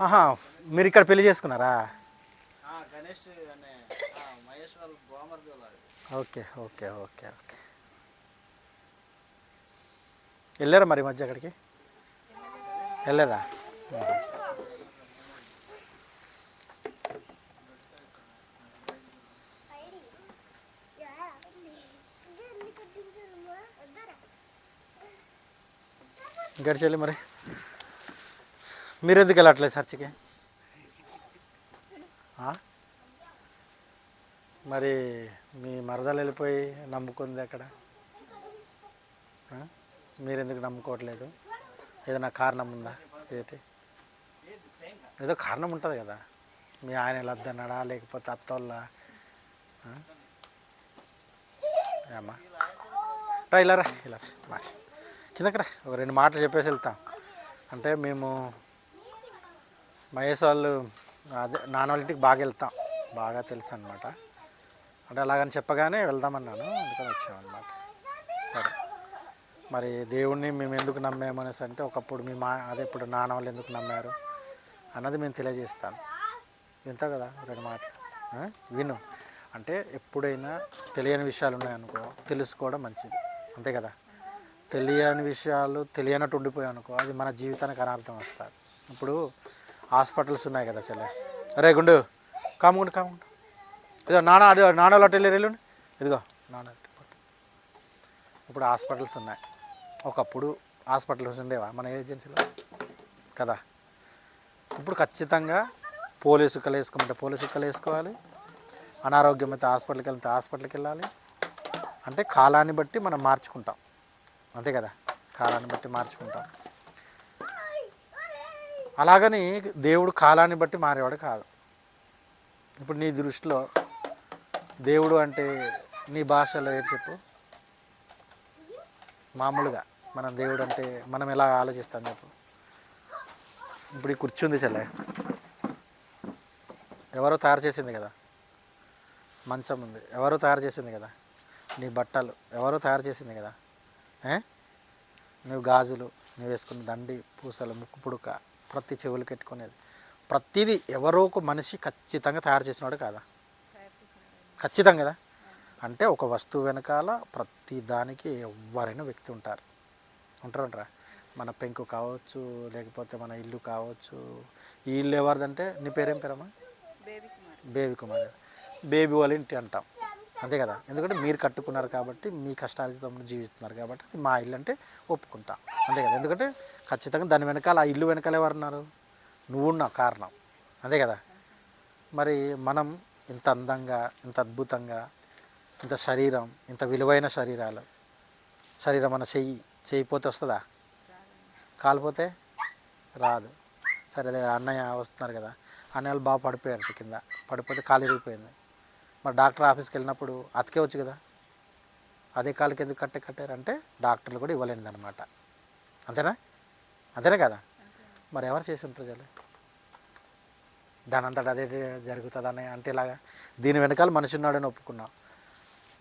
ఆహా, మీరు ఇక్కడ పెళ్లి చేసుకున్నారా? గణేష్ అనే మహేష్ వాళ్ళ బామర్ది వాళ్ళు. Okay okay okay okay. వెళ్ళారా మరి మధ్య అక్కడికి? వెళ్ళలేదా? గడిచెల్లి మరి మీరు ఎందుకు వెళ్ళట్లేదు చర్చికి? మరి మీ మరదలు వెళ్ళిపోయి నమ్ముకుంది అక్కడ, మీరు ఎందుకు నమ్ముకోవట్లేదు? ఏదైనా కారణం ఉందా? ఏంటి? ఏదో కారణం ఉంటుంది కదా. మీ ఆయన వద్దన్నాడా, లేకపోతే అత్తోళ్ళ? ఏమ్మా రా, ఇలా రా, ఇలా రా, కిందకి రా, ఒక 2 మాటలు చెప్పేసి వెళ్తాం. అంటే మేము మహేష్ వాళ్ళు అదే నాన్న వాళ్ళ ఇంటికి బాగా వెళ్తాం, బాగా తెలుసు అనమాట. అంటే అలాగని చెప్పగానే వెళ్దామన్నాను, అందుకని వచ్చామన్నమాట. సరే, మరి దేవుణ్ణి మేము ఎందుకు నమ్మామనేసి అంటే, ఒకప్పుడు అదే ఇప్పుడు నాన్న వాళ్ళు ఎందుకు నమ్మారు అన్నది మేము తెలియజేస్తాను. వింతా కదా 2 మాటలు విను. అంటే ఎప్పుడైనా తెలియని విషయాలు ఉన్నాయనుకో, తెలుసుకోవడం మంచిది, అంతే కదా. తెలియని విషయాలు తెలియనట్టు ఉండిపోయాయి అనుకో, అది మన జీవితానికి అనార్థం వస్తుంది. ఇప్పుడు హాస్పిటల్స్ ఉన్నాయి కదా చెల్లె. అరే గుండు, కాముగుండు కాముగుండు, ఇదిగో నాన్న లాంటి వెళ్ళి ఇదిగో నాన్న. ఇప్పుడు హాస్పిటల్స్ ఉన్నాయి, ఒకప్పుడు హాస్పిటల్స్ ఉండేవా మన ఏజెన్సీలో కదా. ఇప్పుడు ఖచ్చితంగా పోలీసు కలు వేసుకోమంటే పోలీసు కలు వేసుకోవాలి, అనారోగ్యం అయితే హాస్పిటల్కి వెళ్తే హాస్పిటల్కి వెళ్ళాలి. అంటే కాలాన్ని బట్టి మనం మార్చుకుంటాం, అంతే కదా. కాలాన్ని బట్టి మార్చుకుంటాం. అలాగని దేవుడు కాలాన్ని బట్టి మారేవాడు కాదు. ఇప్పుడు నీ దృష్టిలో దేవుడు అంటే నీ భాషలో ఏది చెప్పు? మామూలుగా మనం దేవుడు అంటే మనం ఎలా ఆలోచిస్తాం చెప్పు? ఇప్పుడు ఈ కూర్చుంది చెల్లె, ఎవరో తయారు చేసింది కదా. మంచం ఉంది, ఎవరో తయారు చేసింది కదా. నీ బట్టలు ఎవరో తయారు చేసింది కదా. నువ్వు గాజులు, నువ్వు వేసుకున్న దండి, పూసలు, ముక్కు పుడక, ప్రతి చెవులు కట్టుకునేది, ప్రతిదీ ఎవరో ఒక మనిషి ఖచ్చితంగా తయారు చేసినాడు కాదా? ఖచ్చితంగా కదా. అంటే ఒక వస్తువు వెనకాల ప్రతి దానికి ఎవరైనా వ్యక్తి ఉంటారా? మన పెంకు కావచ్చు, లేకపోతే మన ఇల్లు కావచ్చు. ఈ ఇల్లు ఎవరిదంటే, నీ పేరేం పేరమ్మా? బేబీ కుమార్. బేబీ వాళ్ళ ఇంటి అంటాం, అంతే కదా. ఎందుకంటే మీరు కట్టుకున్నారు కాబట్టి, మీ కష్టార్జితంలో జీవిస్తున్నారు కాబట్టి అది మా ఇల్లు అంటే ఒప్పుకుంటాం, అంతే కదా. ఎందుకంటే ఖచ్చితంగా దాని వెనకాల, ఆ ఇల్లు వెనకాల ఎవరున్నారు? నువ్వున్నావు కారణం, అంతే కదా. మరి మనం ఇంత అందంగా, ఇంత అద్భుతంగా, ఇంత శరీరం, ఇంత విలువైన శరీరం మన చెయ్యిపోతే వస్తుందా? కాలిపోతే రాదు. సరే, అదే అన్నయ్య వస్తున్నారు కదా, అన్నయ్య వాళ్ళు బాగా పడిపోయారు కింద, పడిపోతే కాలు ఇరిగిపోయింది. మరి డాక్టర్ ఆఫీస్కి వెళ్ళినప్పుడు అతికేవచ్చు కదా. అదే కాలుకి ఎందుకు కట్టారంటే డాక్టర్లు కూడా ఇవ్వలేనిదన్నమాట, అంతేనా కదా. మరి ఎవరు చేసి ఉంటారు జల్లి? దాని అంతటా అదే జరుగుతుందని అంటే ఇలాగా. దీని వెనకాల మనిషి ఉన్నాడని ఒప్పుకున్నావు.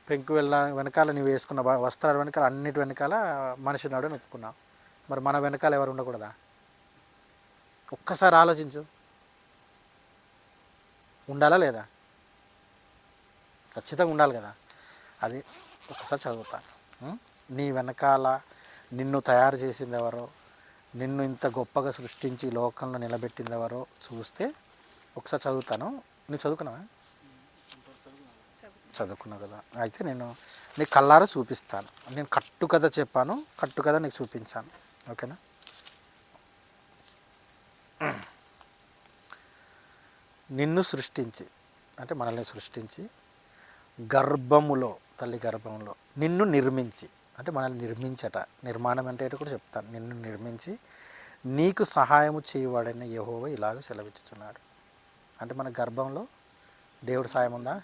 పెంకు వెనకాల నీవు వేసుకున్న వస్త్రాల వెనకాల, అన్నిటి వెనకాల మనిషి ఉన్నాడని ఒప్పుకున్నావు. మరి మన వెనకాల ఎవరు ఉండకూడదా? ఒక్కసారి ఆలోచించు, ఉండాలా లేదా? ఖచ్చితంగా ఉండాలి కదా. అది ఒకసారి చదువుతాను. నీ వెనకాల నిన్ను తయారు చేసింది ఎవరో, నిన్ను ఇంత గొప్పగా సృష్టించి లోకంలో నిలబెట్టింది ఎవరో చూస్తే ఒకసారి చదువుతాను. నువ్వు చదువుకున్నావా? చదువుకున్నావు కదా. అయితే నేను నీకు కళ్ళారా చూపిస్తాను. నేను కట్టుకథ చెప్పాను, కట్టుకథ నీకు చూపించాను, ఓకేనా. నిన్ను సృష్టించి, అంటే మనల్ని సృష్టించి, గర్భములో, తల్లి గర్భంలో నిన్ను నిర్మించి, అంటే మనల్ని నిర్మించట, నిర్మాణం అంటే కూడా చెప్తాను. నిన్ను నిర్మించి నీకు సహాయము చేయవాడైన యెహోవా ఇలాగ సెలవిచ్చుచున్నాడు. అంటే మన గర్భంలో దేవుడు సాయం ఉందా?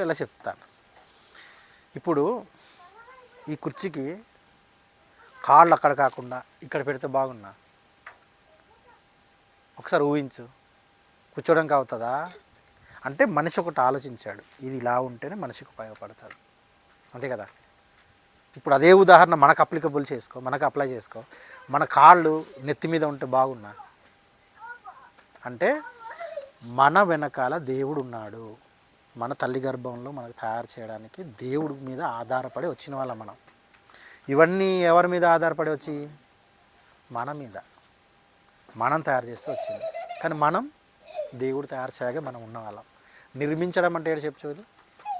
ఇలా చెప్తాను. ఇప్పుడు ఈ కుర్చీకి కాళ్ళు అక్కడ కాకుండా ఇక్కడ పెడితే బాగున్నా? ఒకసారి ఊహించు, కూర్చోడానికి అవుతుందా? అంటే మనిషి ఒకటి ఆలోచించాడు, ఇది ఇలా ఉంటేనే మనిషికి ఉపయోగపడుతుంది, అంతే కదా. ఇప్పుడు అదే ఉదాహరణ మనకు అప్లికబుల్ చేసుకో, మనకు అప్లై చేసుకో. మన కాళ్ళు నెత్తి మీద ఉంటే బాగున్నా అంటే మన వెనకాల దేవుడు ఉన్నాడు. మన తల్లి గర్భంలో మనకు తయారు చేయడానికి దేవుడి మీద ఆధారపడి వచ్చిన వాళ్ళం మనం. ఇవన్నీ ఎవరి మీద ఆధారపడి వచ్చి? మన మీద, మనం తయారు చేస్తే వచ్చింది. కానీ మనం దేవుడు తయారు చేయగా మనం ఉన్న వాళ్ళం. నిర్మించడం అంటే ఏంటి చెప్పు?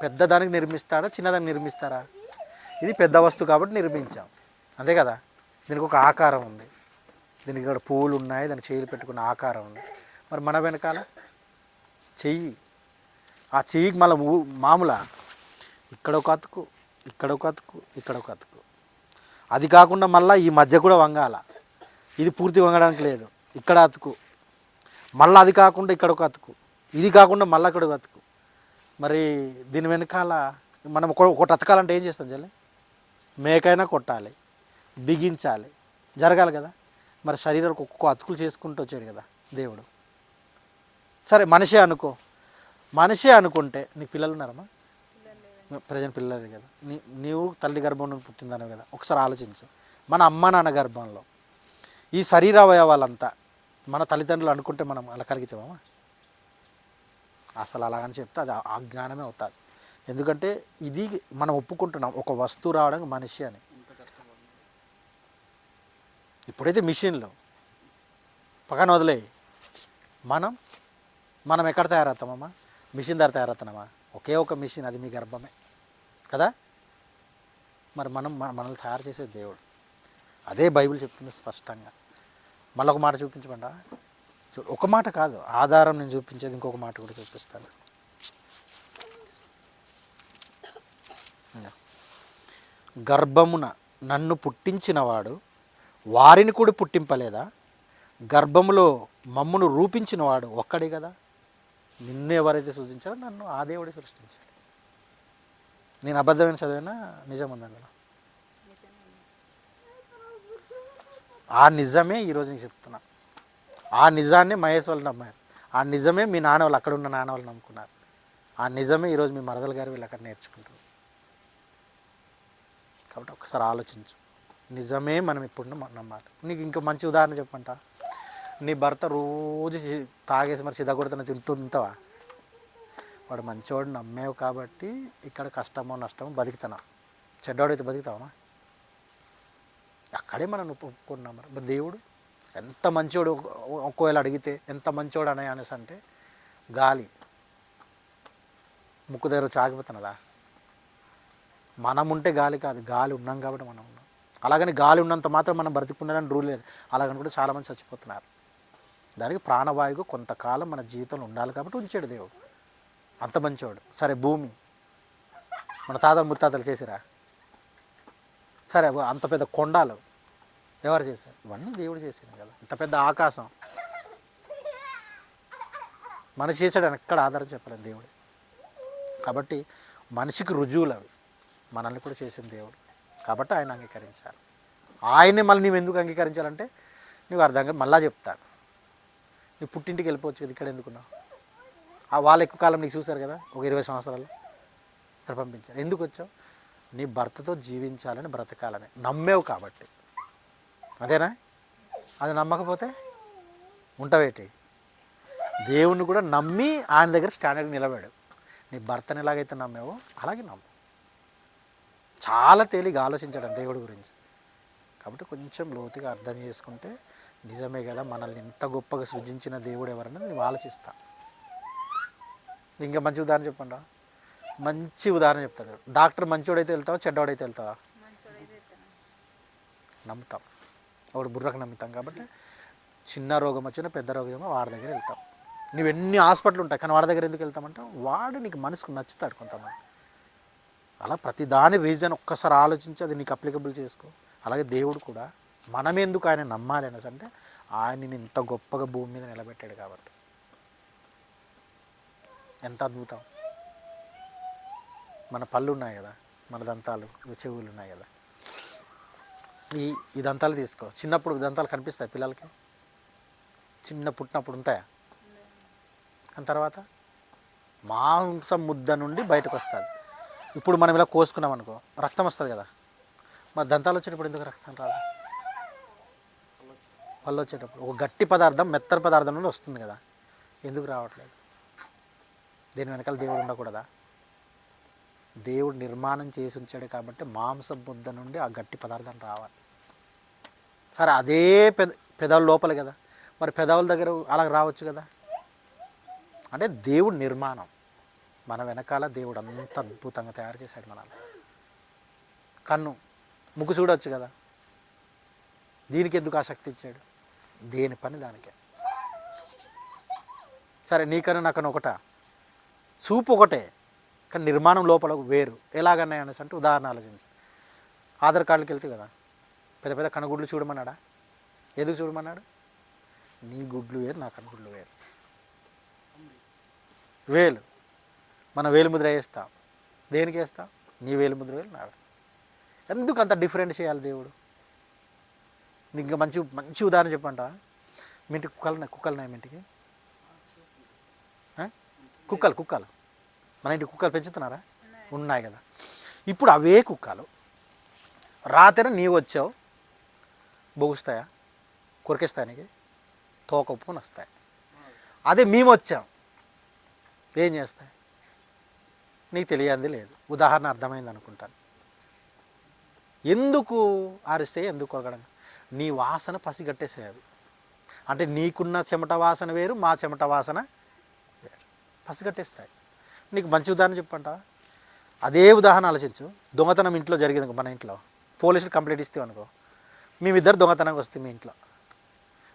పెద్దదానికి నిర్మిస్తారా, చిన్నదానికి నిర్మిస్తారా? ఇది పెద్ద వస్తువు కాబట్టి నిర్మించాం, అంతే కదా. దీనికి ఒక ఆకారం ఉంది, దీనికి ఇక్కడ పువ్వులు ఉన్నాయి, దానికి చేతులు పెట్టుకున్న ఆకారం ఉంది. మరి మన వెనకాల చెయ్యి, ఆ చెయ్యికి మళ్ళీ మామూలు ఇక్కడ ఒక అతుకు, ఇక్కడ ఒక అతుకు, ఇక్కడ ఒక అతుకు. అది కాకుండా మళ్ళీ ఈ మధ్య కూడా వంగాల, ఇది పూర్తి వంగడానికి లేదు, ఇక్కడ అతుకు. మళ్ళీ అది కాకుండా ఇక్కడ ఒక అతుకు, ఇది కాకుండా మళ్ళీ ఇక్కడ ఒక అతుకు. మరి దీని వెనకాల మనం ఒకటి అతకాలంటే ఏం చేస్తాం జల్లి? మేకైనా కొట్టాలి, బిగించాలి, జరగాలి కదా. మరి శరీరానికి ఒక్కొక్క అతుకులు చేసుకుంటూ వచ్చాడు కదా దేవుడు. సరే మనిషే అనుకో, మనిషే అనుకుంటే నీకు పిల్లలు ఉన్నారమ్మా? ప్రజెంట్ పిల్లలు కదా. నీవు తల్లి గర్భం నుండి పుట్టిందనవు కదా. ఒకసారి ఆలోచించు, మన అమ్మ నాన్న గర్భంలో ఈ శరీర అవయవాలంతా మన తల్లిదండ్రులు అనుకుంటే మనం అలా కలిగితామా? అసలు అలాగని చెప్తే అది ఆ జ్ఞానమే అవుతుంది. ఎందుకంటే ఇది మనం ఒప్పుకుంటున్నాం ఒక వస్తువు రావడానికి మనిషి అని. ఇప్పుడైతే మిషన్లు పక్కన వదిలేయి, మనం ఎక్కడ తయారవుతామమ్మా? మిషన్ ధర తయారవుతున్నామా? ఒకే ఒక మిషన్, అది మీ గర్భమే కదా. మరి మనల్ని తయారు చేసే దేవుడు. అదే బైబిల్ చెప్తుంది స్పష్టంగా. మళ్ళీ ఒక మాట చూపించమంటా? ఒక మాట కాదు, ఆధారం నేను చూపించేది ఇంకొక మాట కూడా చూపిస్తాను. గర్భమున నన్ను పుట్టించినవాడు వారిని కూడా పుట్టింపలేదా? గర్భములో మమ్మును రూపించినవాడు ఒక్కడే కదా. నిన్ను ఎవరైతే సృష్టించారో నన్ను ఆ దేవుడే సృష్టించాడు. నేను అబద్ధమైన చదివినా నిజం ఉంది అందులో. ఆ నిజమే ఈరోజు నీకు చెప్తున్నా. ఆ నిజాన్ని మహేష్ వాళ్ళు నమ్మారు. ఆ నిజమే మీ నాన్న వాళ్ళు, అక్కడ ఉన్న నాన్న వాళ్ళు నమ్ముకున్నారు. ఆ నిజమే ఈరోజు మీ మరదలు గారు వీళ్ళు అక్కడ నేర్చుకుంటారు. కాబట్టి ఒకసారి ఆలోచించు, నిజమే మనం ఇప్పుడు నమ్మాలి. నీకు ఇంకా మంచి ఉదాహరణ చెప్పంట. నీ భర్త రోజు తాగేసి మరి సిద్ధగొడుతున్న తింటావా? వాడు మంచివాడు నమ్మేవు కాబట్టి ఇక్కడ కష్టమో నష్టమో బతుకుతున్నా. చెడ్డవాడైతే బతుకుతావా? అక్కడే మనం ఒప్పుకున్నాం. మరి దేవుడు ఎంత మంచోడు, ఒకవేళ అడిగితే ఎంత మంచోడు అనేసి అంటే గాలి ముక్కు దగ్గర చాగిపోతున్నదా? మనం ఉంటే గాలి కాదు, గాలి ఉన్నాం కాబట్టి మనం ఉన్నాం. అలాగని గాలి ఉన్నంత మాత్రం మనం బ్రతికున్నాడని రూల్ లేదు. అలాగని కూడా చాలామంది చచ్చిపోతున్నారు. దానికి ప్రాణవాయువు కొంతకాలం మన జీవితంలో ఉండాలి కాబట్టి ఉంచాడు దేవుడు. అంత మంచోడు. సరే భూమి మన తాతలు ముత్తాతలు చేసిరా? సరే అంత పెద్ద కొండలు ఎవరు చేశారు? ఇవన్నీ దేవుడు చేశాడు కదా. ఇంత పెద్ద ఆకాశం మనిషి చేశాడని ఎక్కడ ఆధారం చెప్పలేదు దేవుడు. కాబట్టి మనిషికి రుజువులు అవి, మనల్ని కూడా చేసింది దేవుడు కాబట్టి ఆయన అంగీకరించాలి. ఆయనే మళ్ళీ నువ్వు ఎందుకు అంగీకరించాలంటే నువ్వు అర్థంగా మళ్ళా చెప్తాను. నువ్వు పుట్టింటికి వెళ్ళిపోవచ్చు కదా, ఇక్కడ ఎందుకున్నావు? వాళ్ళు ఎక్కువ కాలం నీకు చూశారు కదా, ఒక 20 సంవత్సరాలు ఇక్కడ పంపించారు. ఎందుకు వచ్చావు? నీ భర్తతో జీవించాలని, బ్రతకాలని నమ్మేవు కాబట్టి. అదేనా? అది నమ్మకపోతే ఉంటావేటి? దేవుణ్ణి కూడా నమ్మి ఆయన దగ్గర స్టాండర్డ్ నిలబడాడు. నీ భర్తను ఎలాగైతే నమ్మేవో అలాగే నమ్ము. చాలా తేలిగా ఆలోచించడం దేవుడి గురించి. కాబట్టి కొంచెం లోతుగా అర్థం చేసుకుంటే నిజమే కదా, మనల్ని ఇంత గొప్పగా సృజించిన దేవుడు ఎవరన్నా నువ్వు ఆలోచిస్తా. ఇంకా మంచి ఉదాహరణ చెప్పండి. మంచి ఉదాహరణ చెప్తాడు. డాక్టర్ మంచోడైతే వెళ్తావా, చెడ్డవాడైతే వెళ్తావా? నమ్ముతాం. ఒకటి బుర్రకు నమ్ముతాం కాబట్టి చిన్న రోగం వచ్చినా పెద్ద రోగం వాడి దగ్గర వెళ్తాం. నువ్వు ఎన్ని హాస్పిటల్ ఉంటాయి కానీ వాడి దగ్గర ఎందుకు వెళ్తామంటే వాడు నీకు మనసుకు నచ్చుతాడు కొంతమంది. అలా ప్రతి దాని రీజన్ ఒక్కసారి ఆలోచించి అది నీకు అప్లికబుల్ చేసుకో. అలాగే దేవుడు కూడా మనం ఎందుకు ఆయన నమ్మాలి అనేసి అంటే ఆయన్ని ఇంత గొప్పగా భూమి మీద నిలబెట్టాడు కాబట్టి. ఎంత అద్భుతం. మన పళ్ళు ఉన్నాయి కదా, మన దంతాలు, చెవులు ఉన్నాయి కదా, ఈ దంతాలు తీసుకో. చిన్నప్పుడు దంతాలు కనిపిస్తాయి పిల్లలకి? చిన్న పుట్టినప్పుడు ఉంటాయా? కానీ తర్వాత మాంసం ముద్ద నుండి బయటకు వస్తుంది. ఇప్పుడు మనం ఇలా కోసుకున్నాం అనుకో రక్తం వస్తుంది కదా, మరి దంతాలు వచ్చేటప్పుడు ఎందుకు రక్తం రాదు? పళ్ళు వచ్చేటప్పుడు ఒక గట్టి పదార్థం మెత్తని పదార్థం నుండి వస్తుంది కదా, ఎందుకు రావట్లేదు? దీని వెనకాల దేవుడు ఉండకూడదా? దేవుడు నిర్మాణం చేసి ఉంచాడు కాబట్టి మాంసం ముద్ద నుండి ఆ గట్టి పదార్థం రావాలి. సరే అదే పెదవుల లోపల కదా, మరి పెదవుల దగ్గర అలా రావచ్చు కదా. అంటే దేవుడు నిర్మాణం, మన వెనకాల దేవుడు అంత అద్భుతంగా తయారు చేశాడు మనల్ని. కన్ను, ముక్కు చూడవచ్చు కదా, దీనికి ఎందుకు ఆసక్తి ఇచ్చాడు? దేని పని దానికే. సరే నీకన్నా నాకన్నా ఒకట, చూపు ఒకటే కానీ నిర్మాణం లోపల వేరు. ఎలాగన్నాయి అనేసి అంటే ఉదాహరణ ఆలోచించు. ఆధార్ కార్డుకి వెళ్తే కదా పెద్ద పెద్ద కనుగుడ్లు చూడమన్నాడా? ఎందుకు చూడమన్నాడు? నీ గుడ్లు వేరు, నా కనుగుడ్లు వేరు. వేలు, మన వేలు ముద్ర వేస్తాం, దేనికి వేస్తాం? నీ వేలు ముద్ర వేలు, నా. ఎందుకు అంత డిఫరెంట్ చేయాలి దేవుడు? ఇంకా మంచి మంచి ఉదాహరణ చెప్పంట. మీ ఇంటికి కుక్కలు ఉన్నాయి మీ ఇంటికి? కుక్కలు మన ఇంటికి కుక్కలు పెంచుతున్నారా? ఉన్నాయి కదా. ఇప్పుడు అవే కుక్కలు రాత్రి నీవు వచ్చావు, బొగుస్తాయా? కొరికేస్తాయి, నీకు తోక ఒప్పుకొని వస్తాయి. అదే మేము వచ్చాం, ఏం చేస్తాయి? నీకు తెలియంది లేదు. ఉదాహరణ అర్థమైంది అనుకుంటాను. ఎందుకు అరిస్తే, ఎందుకు కొరగడం? నీ వాసన పసిగట్టేసే అవి. అంటే నీకున్న చెమట వాసన వేరు, మా చెమట వాసన వేరు, పసిగట్టేస్తాయి. నీకు మంచి ఉదాహరణ చెప్పంట. అదే ఉదాహరణ ఆలోచించు. దొంగతనం ఇంట్లో జరిగింది, మన ఇంట్లో పోలీసులు కంప్లైంట్ ఇస్తే అనుకో, మేమిద్దరు దొంగతనంగా వస్తే మీ ఇంట్లో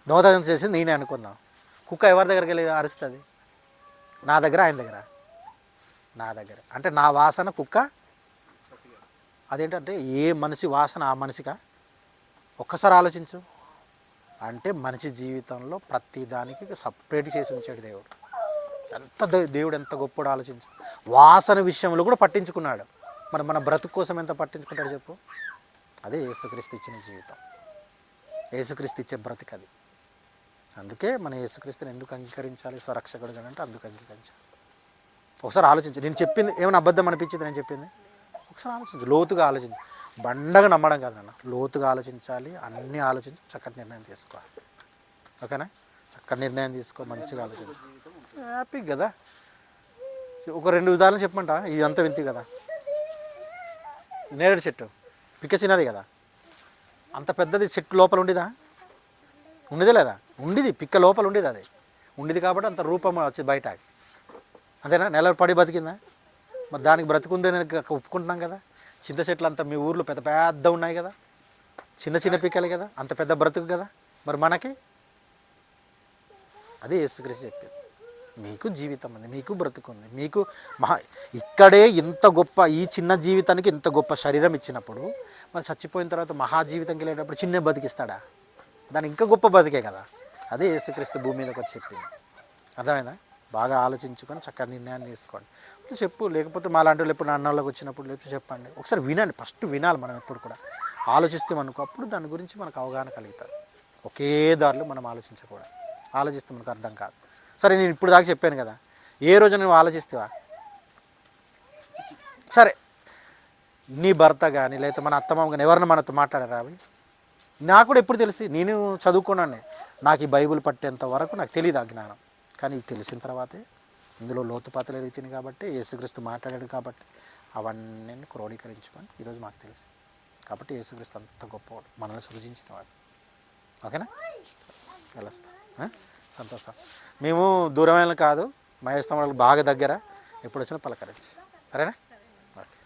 దొంగతనం చేసి నేనే అనుకుందాం. కుక్క ఎవరి దగ్గరికి వెళ్ళి అరుస్తుంది? నా దగ్గర, ఆయన దగ్గర? నా దగ్గర. అంటే నా వాసన కుక్క. అదేంటంటే ఏ మనిషి వాసన ఆ మనిషిగా? ఒక్కసారి ఆలోచించు. అంటే మనిషి జీవితంలో ప్రతి దానికి సపరేట్ చేసి ఉంచాడు దేవుడు. దేవుడు ఎంత గొప్పడు ఆలోచించు. వాసన విషయంలో కూడా పట్టించుకున్నాడు. మరి మన బ్రతుకు కోసం ఎంత పట్టించుకుంటాడు చెప్పు? అదే యేసుక్రీస్తు ఇచ్చిన జీవితం, యేసుక్రీస్తు ఇచ్చే బ్రతికి అది. అందుకే మన యేసుక్రీస్తుని ఎందుకు అంగీకరించాలి స్వరక్షకుడుగా అంటే అందుకు అంగీకరించాలి. ఒకసారి ఆలోచించు. నేను చెప్పింది ఏమైనా అబద్ధం అనిపించింది నేను చెప్పింది? ఒకసారి ఆలోచించు, లోతుగా ఆలోచించు. బండగా నమ్మడం కాదు నాన్న, లోతుగా ఆలోచించాలి. అన్నీ ఆలోచించి చక్కటి నిర్ణయం తీసుకోవాలి. ఓకేనా? చక్కటి నిర్ణయం తీసుకో, మంచిగా ఆలోచించు. హ్యాపీ కదా. ఒక 2 ఉదాహరణలు చెప్పమంట. ఇదంతా వింతి కదా. నేరేడు చెట్టు పిక్కసినది కదా, అంత పెద్దది చెట్టు లోపల ఉండిదా? ఉండేదే లేదా? ఉండిది, పిక్క లోపల ఉండేది. అది ఉండిది కాబట్టి అంత రూపం వచ్చి బయట. అంతేనా? నెల పడి బతికిందా? మరి దానికి బ్రతుకుందని ఒప్పుకుంటున్నాం కదా. చింత చెట్లు అంతా మీ ఊర్లో పెద్ద పెద్ద ఉన్నాయి కదా, చిన్న చిన్న పిక్కలు కదా, అంత పెద్ద బ్రతుకు కదా. మరి మనకి అదే యేసుక్రీస్తు చెప్పింది. మీకు జీవితం ఉంది, మీకు బ్రతుకుంది, మీకు ఇక్కడే ఇంత గొప్ప, ఈ చిన్న జీవితానికి ఇంత గొప్ప శరీరం ఇచ్చినప్పుడు మరి చచ్చిపోయిన తర్వాత మహాజీవితంకి వెళ్ళేటప్పుడు చిన్న బతికిస్తాడా? దాని ఇంకా గొప్ప బతికే కదా. అదే యేసుక్రీస్తు భూమి మీదకి వచ్చి చెప్పింది. అర్థమైందా? బాగా ఆలోచించుకొని చక్కగా నిర్ణయాన్ని తీసుకోండి. చెప్పు. లేకపోతే మా లాంటి వాళ్ళు ఎప్పుడు అన్నోళ్ళకి వచ్చినప్పుడు లేకపోతే చెప్పండి. ఒకసారి వినండి. ఫస్ట్ వినాలి మనం. ఎప్పుడు కూడా ఆలోచిస్తే మనకు అప్పుడు దాని గురించి మనకు అవగాహన కలుగుతుంది. ఒకే దారిలో మనం ఆలోచించకూడదు. ఆలోచిస్తే మనకు అర్థం కాదు. సరే నేను ఇప్పుడు దాకా చెప్పాను కదా, ఏ రోజు నువ్వు ఆలోచిస్తావా? సరే నీ భర్త కానీ లేకపోతే మన అత్తమామ కానీ ఎవరైనా మనతో మాట్లాడారా? అవి నాకు కూడా ఎప్పుడు తెలిసి, నేను చదువుకున్నాను, నాకు ఈ బైబిల్ పట్టేంత వరకు నాకు తెలియదు ఆ జ్ఞానం. కానీ ఇది తెలిసిన తర్వాతే ఇందులో లోతుపాతలు ఎరుగుతుంది కాబట్టి, యేసుక్రీస్తు మాట్లాడాడు కాబట్టి అవన్నీ క్రోడీకరించుకొని ఈరోజు మాకు తెలుసు. కాబట్టి యేసుక్రీస్తు అంత గొప్పవాడు, మనల్ని సృజించినవాడు. ఓకేనా? వెళ్ళొస్తా. సంతోషం. మేము దూరమైన కాదు, మహేస్తాం వాళ్ళకి బాగా దగ్గర. ఎప్పుడు వచ్చినా పలకరించి. సరేనా? ఓకే.